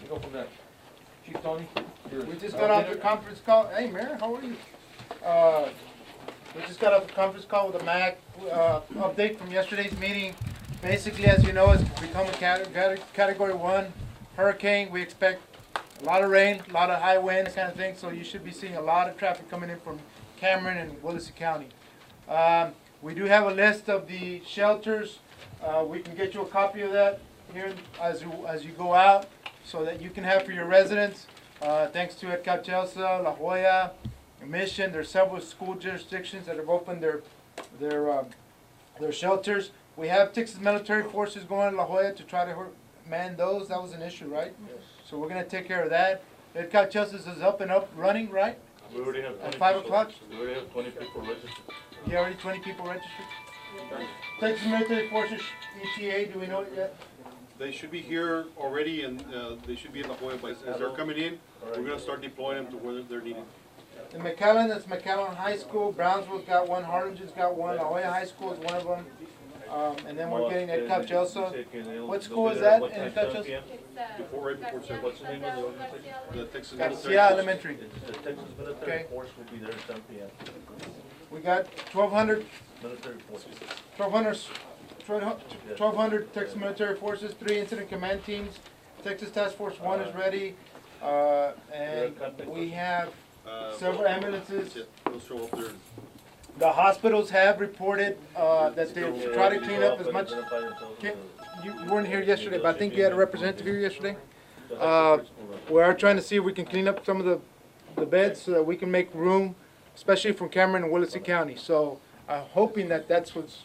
go from there. Chief Tony? We just got off the conference call. Hey, Mayor, how are you? We just got off the conference call with the MAC. Update from yesterday's meeting. Basically, as you know, it's become a Category 1 hurricane. We expect a lot of rain, a lot of high winds, kind of thing. So you should be seeing a lot of traffic coming in from Cameron and Willacy County. We do have a list of the shelters. We can get you a copy of that here as you go out, so that you can have for your residents. Thanks to Ed Cauchelsa, La Jolla, Mission, there's several school jurisdictions that have opened their shelters. We have Texas military forces going to La Jolla to try to man those. That was an issue, right? Yes. So we're going to take care of that. Ed Cauchelsa is up and running, right? We already have 20 at 5 o'clock. We already have 20 people registered. You already 20 people registered? Texas military forces, ETA, do we know it yet? They should be here already, and they should be in La Jolla. But as they're coming in, we're going to start deploying them to where they're needed. In McAllen, that's McAllen High School. Brownsville's got one. Harlingen's got one. La Jolla High School is one of them. And then we're getting Ed Cauchelsa. What school is that in Ed Cauchelsa? Right before 7. What's the name of the organization? The Texas Garcia Military Elementary. The Texas Military Force will be there at 7 p.m. We got 1,200. Military forces. 1,200 Texas military forces, 3 incident command teams. Texas Task Force 1 is ready. And we have several ambulances. They'll show up there. The hospitals have reported that they try to clean up as much. You weren't here yesterday, but I think you had a representative here yesterday. We are trying to see if we can clean up some of the beds so that we can make room, especially from Cameron and Willacy County. So I'm hoping that that's what's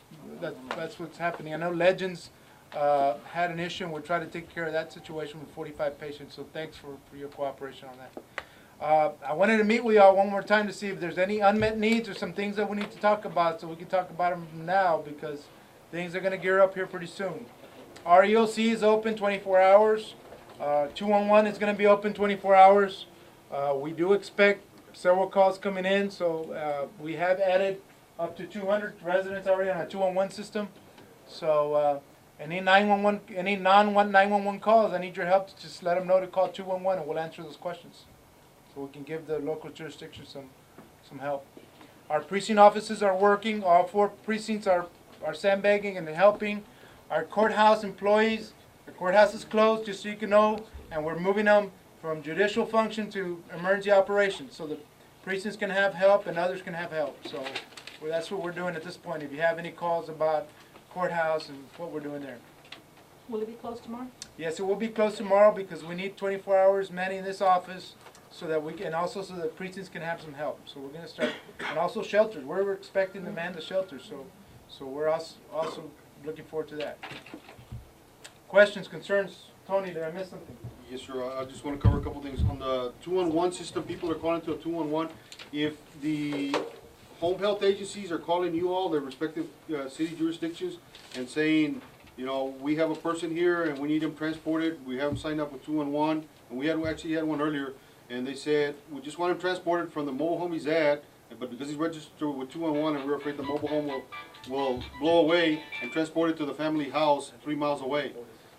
happening. I know Legends had an issue, and we're trying to take care of that situation with 45 patients. So thanks for your cooperation on that. I wanted to meet with y'all one more time to see if there's any unmet needs or some things that we need to talk about, so we can talk about them now, because things are going to gear up here pretty soon. Our EOC is open 24 hours. 211 is going to be open 24 hours. We do expect several calls coming in, so we have added up to 200 residents already on our 211 system. So any 911, any non-911 calls, I need your help to just let them know to call 211, and we'll answer those questions, so we can give the local jurisdiction some help. Our precinct offices are working. All 4 precincts are sandbagging and helping. Our courthouse employees, the courthouse is closed, just so you can know, and we're moving them from judicial function to emergency operations, so the precincts can have help and others can have help. So that's what we're doing at this point. If you have any calls about courthouse and what we're doing there. Will it be closed tomorrow? Yes, it will be closed tomorrow, because we need 24 hours manning this office, so that we can, and also so that precincts can have some help. So we're going to start, and also shelters. We're expecting to man the shelters, so we're also looking forward to that. Questions, concerns? Tony, did I miss something? Yes, sir. I just want to cover a couple things. On the 211 system, people are calling to a 211. If the home health agencies are calling you all, their respective city jurisdictions, and saying, you know, we have a person here and we need them transported, we have them signed up with 211, and we actually had one earlier, and they said, we just want him transported from the mobile home he's at, but because he's registered with 211 and we're afraid the mobile home will blow away and transport it to the family house 3 miles away.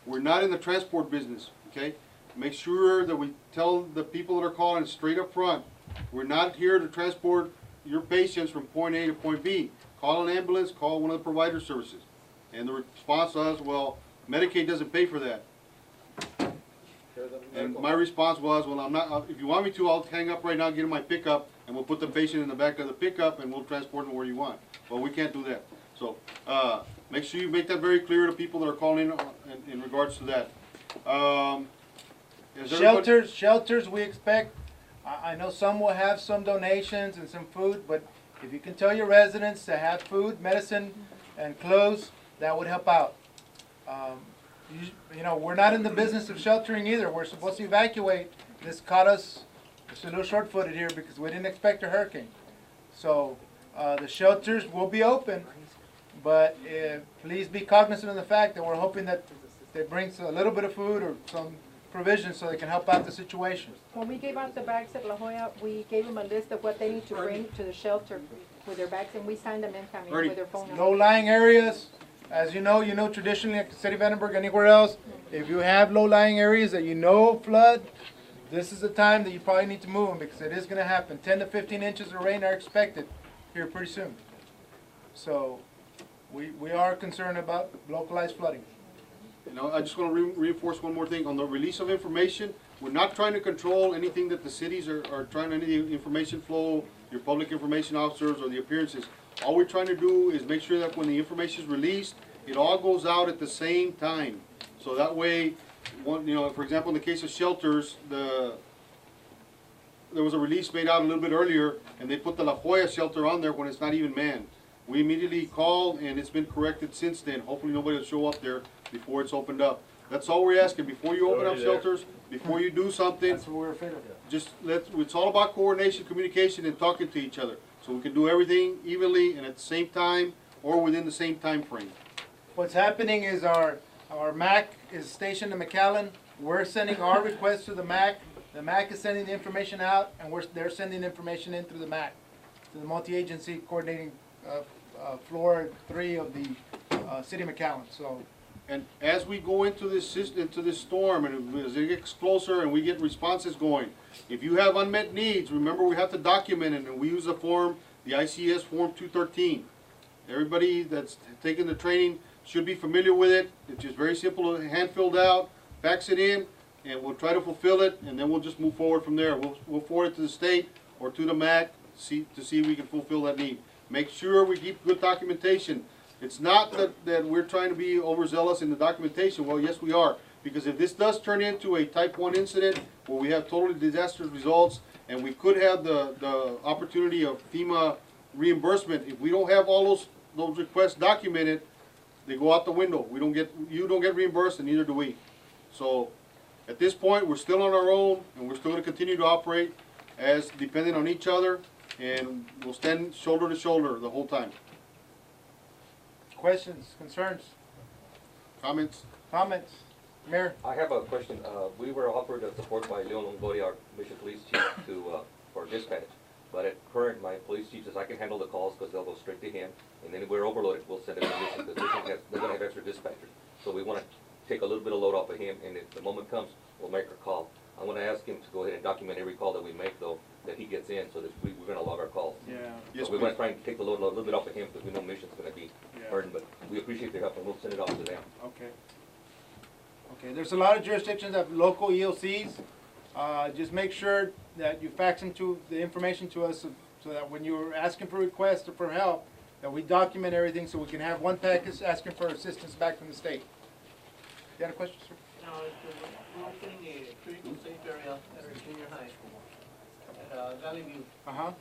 We're not in the transport business, okay? Make sure that we tell the people that are calling straight up front, we're not here to transport your patients from point A to point B. Call an ambulance, call one of the provider services. And the response was, well, Medicaid doesn't pay for that. And my response was, well, I'm not, if you want me to, I'll hang up right now, get in my pickup, and we'll put the patient in the back of the pickup, and we'll transport them where you want. Well, we can't do that. So make sure you make that very clear to people that are calling in regards to that. Shelters, we expect, I know some will have some donations and some food, but if you can tell your residents to have food, medicine, and clothes, that would help out. You know, we're not in the business of sheltering either. We're supposed to evacuate. This caught us just a little short-footed here because we didn't expect a hurricane. So the shelters will be open, but please be cognizant of the fact that we're hoping that they bring a little bit of food or some provisions so they can help out the situation. When we gave out the bags at La Jolla, we gave them a list of what they need to bring to the shelter with their bags, and we signed them in coming with their phone number. Low-lying areas, as you know traditionally at the city of Vandenberg, anywhere else, if you have low-lying areas that you know flood, this is the time that you probably need to move them because it is gonna happen. 10 to 15 inches of rain are expected here pretty soon. So, we are concerned about localized flooding. You know, I just want to reinforce one more thing on the release of information. We're not trying to control anything that the cities are trying, any information flow, your public information officers or the appearances. All we're trying to do is make sure that when the information is released, it all goes out at the same time. So that way, one, you know, for example, in the case of shelters, there was a release made out a little bit earlier, and they put the La Jolla shelter on there when it's not even manned. We immediately called, and it's been corrected since then. Hopefully nobody will show up there before it's opened up. That's all we're asking. Before you open up shelters, before you do something, That's what we're afraid of. just it's all about coordination, communication, and talking to each other. So we can do everything evenly and at the same time, or within the same time frame. What's happening is our MAC is stationed in McAllen. We're sending our request to the MAC. The MAC is sending the information out, and they're sending information in through the MAC, to the multi-agency coordinating floor 3 of the city of McAllen. So, And as we go into this storm, and as it gets closer and we get responses going, if you have unmet needs, remember we have to document it, and we use the form, the ICS form 213. Everybody that's taken the training should be familiar with it. It's just very simple, hand filled out, fax it in, and we'll try to fulfill it, and then we'll just move forward from there. We'll forward it to the state or to the MAC to see if we can fulfill that need. Make sure we keep good documentation. It's not that we're trying to be overzealous in the documentation. Well, yes, we are. Because if this does turn into a type 1 incident where we have totally disastrous results and we could have the opportunity of FEMA reimbursement, if we don't have all those requests documented, they go out the window. You don't get reimbursed, and neither do we. So at this point, we're still on our own, and we're still going to continue to operate as dependent on each other, and we'll stand shoulder to shoulder the whole time. questions, concerns, Comments? comments? Mayor? I have a question. We were offered a support by Leon Longoria, our Mission Police Chief, for dispatch. But at current, my police chief says I can handle the calls because they'll go straight to him. And then if we're overloaded, we'll send it to Mission because they're going to have extra dispatchers. So we want to take a little bit of load off of him, and if the moment comes, we'll make our call. I want to ask him to go ahead and document every call that we make, though, that he gets in, so that we're going to log our calls. Yeah. Yes, So we want please. to try and take the load a little bit off of him because we know Mission's going to be burdened, but we appreciate their help and we'll send it off to them. Okay. Okay, there's a lot of jurisdictions that have local EOCs. Just make sure that you fax the information to us so that when you're asking for requests or for help, that we document everything so we can have one package asking for assistance back from the state. You got a question, sir? No, we're opening a critical safe area at our junior high school, at Valley View. Uh-huh.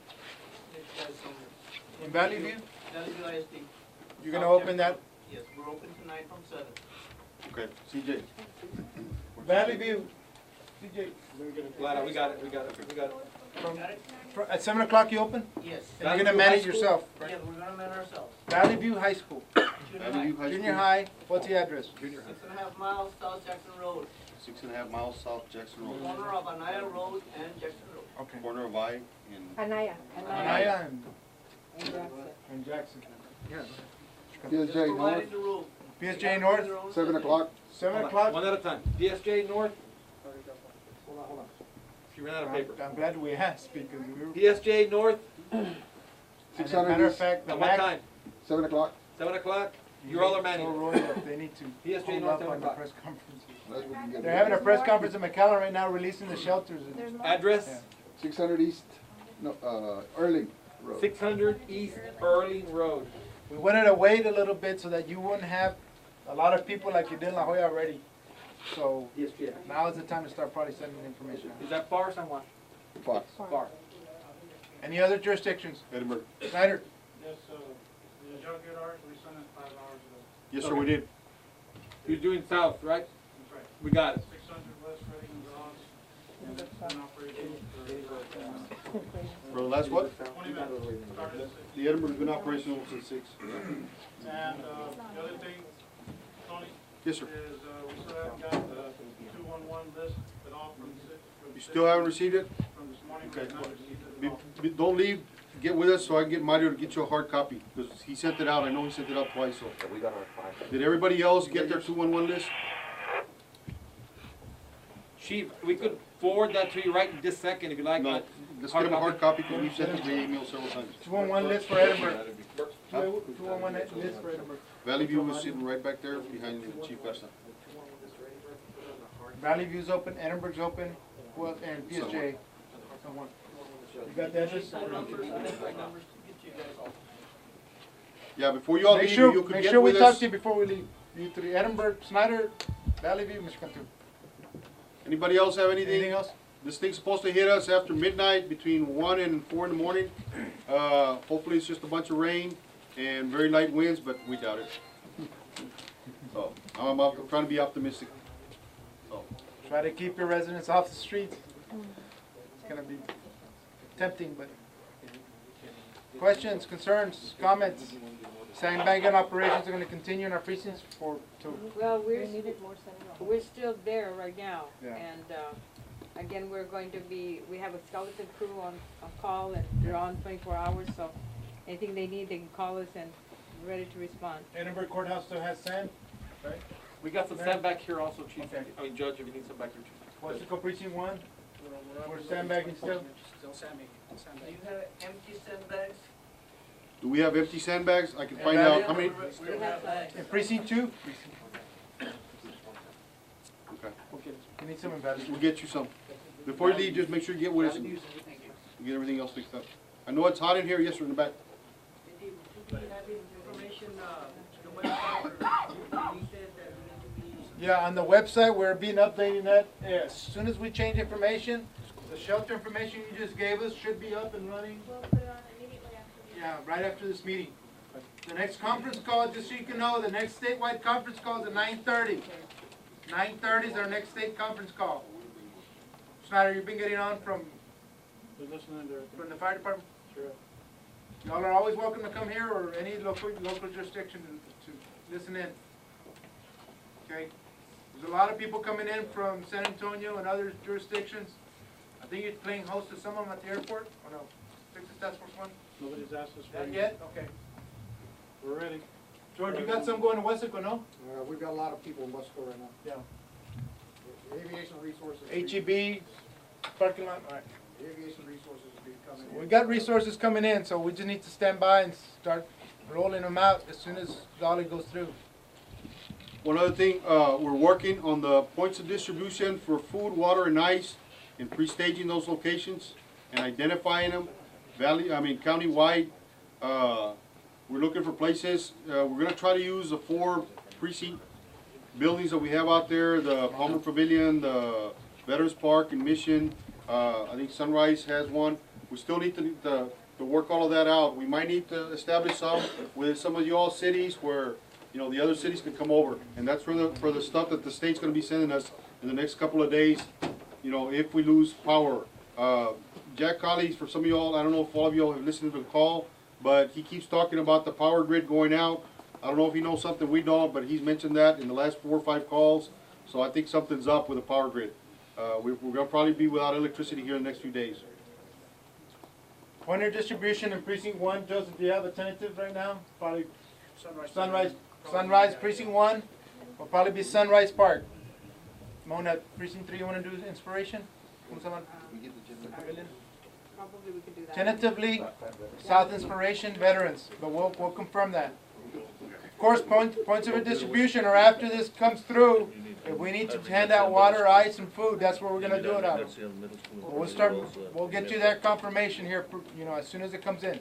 It's, In Valley View? Valley View ISD. You're gonna open that? Yes, we're open tonight from 7. Okay, CJ. Valley View, CJ, We got it. at 7 o'clock you open? Yes. And you're gonna manage yourself, Yeah, right? we're gonna man ourselves. Valley View High School, Valley View High junior School, high, what's the address? 6.5 miles South Jackson Road, 6.5 miles south Jackson Road, corner of Anaya Road and Jackson Road. Okay. corner of I and Anaya. Anaya and Jackson. Just PSJ North, providing the rule. PSJ North, 7 o'clock. 7 o'clock? One at a time. DSJ North. Hold on. She ran out of paper. I'm glad we asked because we were. DSJ North. And as a 600 matter of East, fact, the At what MAC. time? 7 o'clock. 7 o'clock. You're all our Tell manual. Roy that they need to PSJ hold North, up 7 on the o'clock. press conferences. That's what you get. They're having a press conference in McAllen right now, releasing the shelters. Address? Yeah. 600 East, no, Erling Road. 600 East Erling Road. We wanted to wait a little bit so that you wouldn't have a lot of people like you did in La Jolla already. So DSJ. now is the time to start probably sending information out. Is that far or San Juan? Fox. Far. Any other jurisdictions? Edinburgh. Snyder? Yes, the junkyard ours, we sent it 5 hours ago. Yes, sir, we did. You're doing south, right? That's right. We got it. 600 West Reading Ross, and it's been operating for For the last what? 20 minutes. Started at 6. The Edinburgh's been operational since 6. And the other thing, Tony, Yes, sir. is we still haven't got the 211 list at all from You still haven't received it? from this morning. Okay. We have not received it at all. Don't leave, get with us so I can get Mario to get you a hard copy, because he sent it out, I know he sent it out twice, so. So we got our 5. Did everybody else get their 211 list? Chief, we could forward that to you right this second if you like. No, let's get him a hard copy, because we've sent him the email several times. 211 list for Edinburgh. 211 list for Edinburgh. Valley View is sitting right back there behind Chief Garza. Valley View's open, Edinburgh's open, well, and PSJ. Someone. You got the address? Yeah, before you all Make leave, sure, you could make get sure we with talk us. to you before we leave. You three, Edinburgh, Snyder, Valley View, Mr. Cantu. Anybody else have Anything anything? else? This thing's supposed to hit us after midnight, between 1 and 4 in the morning. Hopefully it's just a bunch of rain and very light winds, but we doubt it. So, I'm trying to be optimistic. So, Try to keep your residents off the streets. It's gonna be tempting, but. Questions, concerns, comments? Sandbagging operations are gonna continue in our precincts Well, We we're, needed more sentinels. we're still there right now. Yeah. And, again, we're going to be, we have a skeleton crew on call and they're on 24 hours, so anything they need, they can call us and we're ready to respond. Edinburgh Courthouse still has sand, right? We got some sand back here also, Chief. Okay. I mean, Judge, if you need some back here, Chief. Wesco Precinct 1, we're sandbagging still. Still sandbagging. Do you have empty sandbags? do we have empty sandbags? I can find Valley- out how many. We still have bags. In Precinct 2? Okay, Okay, you need some in Valley. we'll get you some. Before you leave, just make sure you get with us and get everything else fixed up. I know it's hot in here, yes, sir, in the back. Do we have information, the website, or you said that we need to be? Yeah, on the website, we're being updating that. As soon as we change information, the shelter information you just gave us should be up and running. We'll put it on immediately after. Yeah, right after this meeting. The next conference call, just so you can know, the next statewide conference call is at 9:30. 9:30 is our next state conference call. Snyder, you've been getting on from the fire department? Sure. Y'all are always welcome to come here or any local jurisdiction to listen in. Okay? There's a lot of people coming in from San Antonio and other jurisdictions. I think you're playing host to some of them at the airport, or no? Texas Task Force 1? Nobody's asked us for Not any. yet? Okay. We're ready. George, you got some going to Wesco, no? We've got a lot of people in Wesco right now. Yeah. Aviation resources. HEB, parking lot, all right. Aviation resources will be coming in. We got resources coming in, so we just need to stand by and start rolling them out as soon as Dolly goes through. One other thing, we're working on the points of distribution for food, water, and ice, and pre-staging those locations and identifying them, county-wide. We're looking for places. We're gonna try to use the 4 precinct buildings that we have out there, the Palmer Pavilion, the Veterans Park and Mission. I think Sunrise has one. We still need to work all of that out. We might need to establish some with some of y'all cities where, you know, the other cities can come over. And that's for the stuff that the state's gonna be sending us in the next couple of days, you know, if we lose power. Jack Collins, for some of y'all, I don't know if all of y'all have listened to the call, but he keeps talking about the power grid going out. I don't know if he knows something we don't, but he's mentioned that in the last 4 or 5 calls. So I think something's up with the power grid. We're gonna probably be without electricity here in the next few days. Pointer distribution in precinct 1, Joseph, do you have a tentative right now? Probably Sunrise precinct 1, will probably be Sunrise Park. Mona, precinct 3, you wanna do inspiration? Probably we could do that. Tentatively, South Inspiration, Veterans, but we'll confirm that. Of course, points of distribution are after this comes through. If we need to hand out water, ice, and food, that's where we're gonna do it out. We'll get you that confirmation here, you know, as soon as it comes in.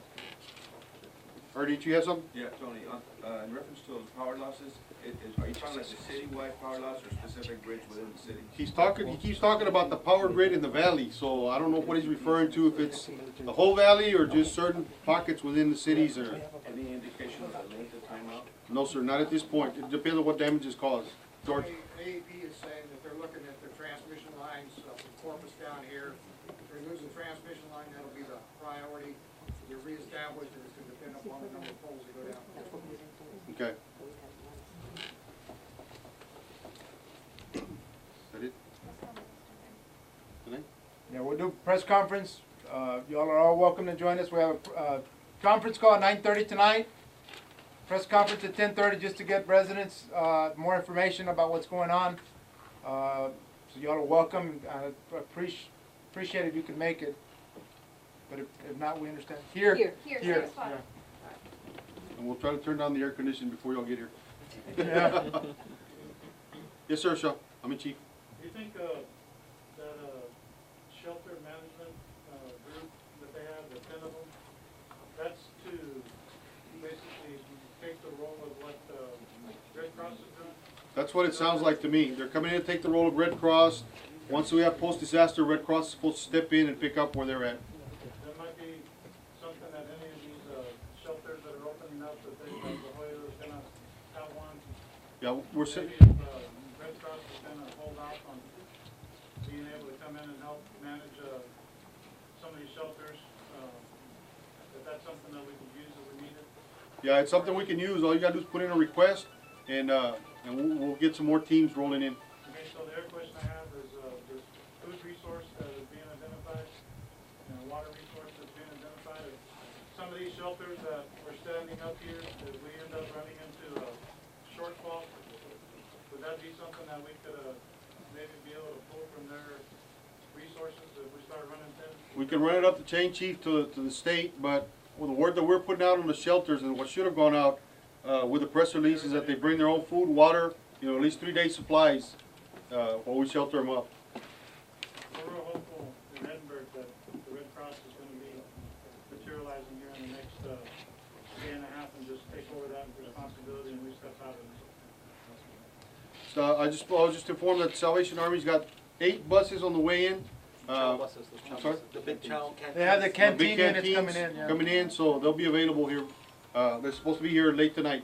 Ernie, did you have something? Yeah, Tony, in reference to those power losses, are you talking like the citywide power loss or specific grids within the city? He keeps talking about the power grid in the valley, so I don't know what he's referring to, if it's the whole valley or just certain pockets within the cities or. Any indication of the length of timeout? No, sir, not at this point. It depends on what damage is caused. George? AEP is saying that they're looking at their transmission lines from Corpus down here. If they're losing transmission line, that'll be the priority. They're reestablished, and it's gonna depend upon the number of poles that go down. Okay. Is that it? Yeah, we'll do press conference. Y'all are all welcome to join us. We have a conference call at 9:30 tonight. Press conference at 10:30 just to get residents more information about what's going on. So y'all are welcome. Appreciate if you can make it. But if not, we understand. Here. Same spot. Yeah. And we'll try to turn down the air conditioning before y'all get here. Yeah. Yes, sir, Shaw. I'm in chief. Do you think, that, shelter management, group that they have, the 10 of them, that's to basically take the role of what, Red Cross is doing? That's what it sounds like to me. They're coming in to take the role of Red Cross. Once we have post-disaster, Red Cross is supposed to step in and pick up where they're at. That might be something that any of these, shelters that are opening up, that they, like La Jolla is gonna have one. Yeah, we're Maybe saying. if, Red Cross is gonna hold out on being able to come in and help manage, some of these shelters, if that's something that we could use if we need it. Yeah, it's something we can use. All you gotta do is put in a request, and we'll get some more teams rolling in. Okay, so the other question I have is, this food resource that is being identified, and water resource that's being identified. If some of these shelters that we're standing up here, if we end up running into a shortfall, would that be something that we could, maybe be able to pull from their resources if we start running thin? We can run it up the chain, chief, to the state, but with the word that we're putting out on the shelters and what should have gone out with the press release is that they bring their own food, water, at least 3 days supplies while we shelter them up. We're real hopeful in Edinburgh that the Red Cross is going to be materializing here in the next day and a half and just take over that responsibility and we step out of it. So I was just informed that Salvation Army's got 8 buses on the way in. I'm sorry? The big chow canteens. They have the Big canteen units canteens coming in. Yeah. coming in, so they'll be available here. They're supposed to be here late tonight.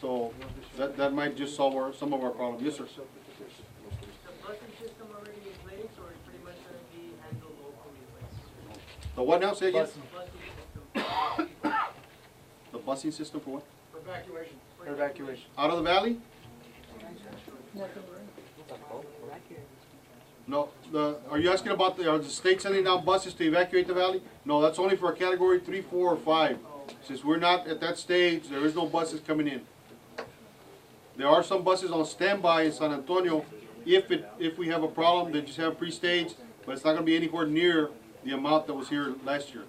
So that might just solve some of our problems. Yes, sir. Is the busing system already in place, or is pretty much gonna be handled locally? The what now? Say again? Busing system. The busing system for what? For evacuation. Evacuation. Out of the valley? No. Are you asking about are the state sending down buses to evacuate the valley? No, that's only for a category 3, 4, or 5. Since we're not at that stage, there is no buses coming in. There are some buses on standby in San Antonio. If we have a problem, they just have pre-staged, but it's not going to be anywhere near the amount that was here last year.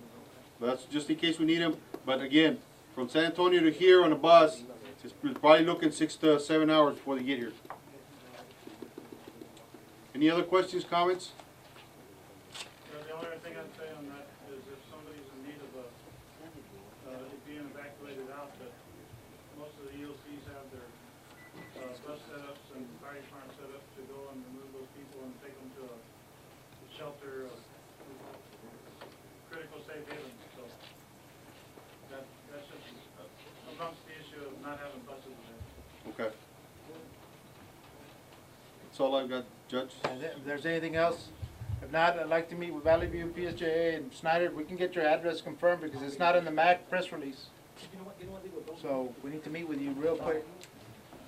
But that's just in case we need them. But again, from San Antonio to here on a bus, it's probably looking 6 to 7 hours before they get here. Any other questions, comments? The only thing I'd say on that is if somebody's in need of it being evacuated out, that most of the EOCs have their bus setups and fire department setups to go and remove those people and take them to a shelter, critical safe haven. So that's just amongst the issue of not having buses there. Okay. That's all I've got, Judge. And if there's anything else, if not, I'd like to meet with Valley View, PSJA, and Snyder. We can get your address confirmed because it's not in the MAC press release. So we need to meet with you real quick.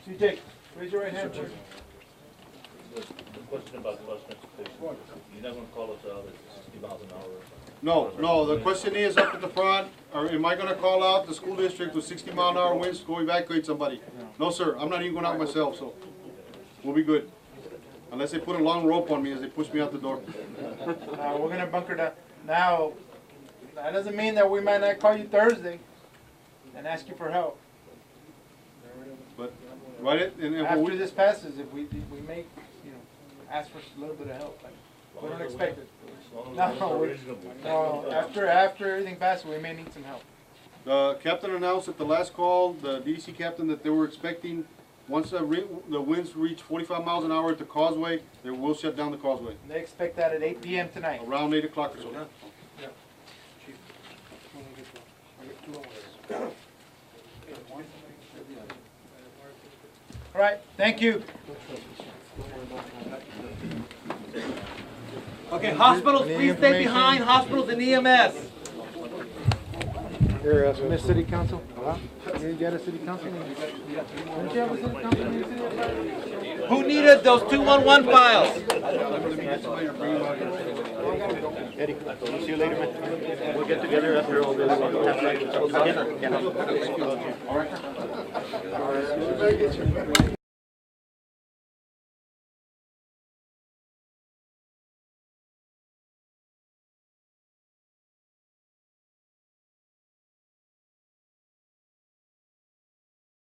CJ, raise your right hand. The question about the bus transportation, you're not gonna call us out at 60 miles an hour? No, the question is up at the front, or am I gonna call out the school district with 60-mile-an-hour winds to go evacuate somebody? No, sir, I'm not even going out myself, so we'll be good. Unless they put a long rope on me as they push me out the door. We're gonna bunker down. Now, that doesn't mean that we might not call you Thursday and ask you for help. But, right, and After this passes, if we may, ask for a little bit of help. We don't expect it. No, after everything passes, we may need some help. the captain announced at the last call, the DDC captain, that they were expecting, once the winds reach 45 miles an hour at the causeway, they will shut down the causeway. They expect that at 8 p.m. tonight. Around 8 o'clock or so. Yeah. All right, thank you. Okay, hospitals, please stay behind, hospitals and EMS. Here, Miss City Council. You got a city council? Don't you have a city council? Who needed those 211 files? Eddie, see you later, man. We'll get together after all this. All right.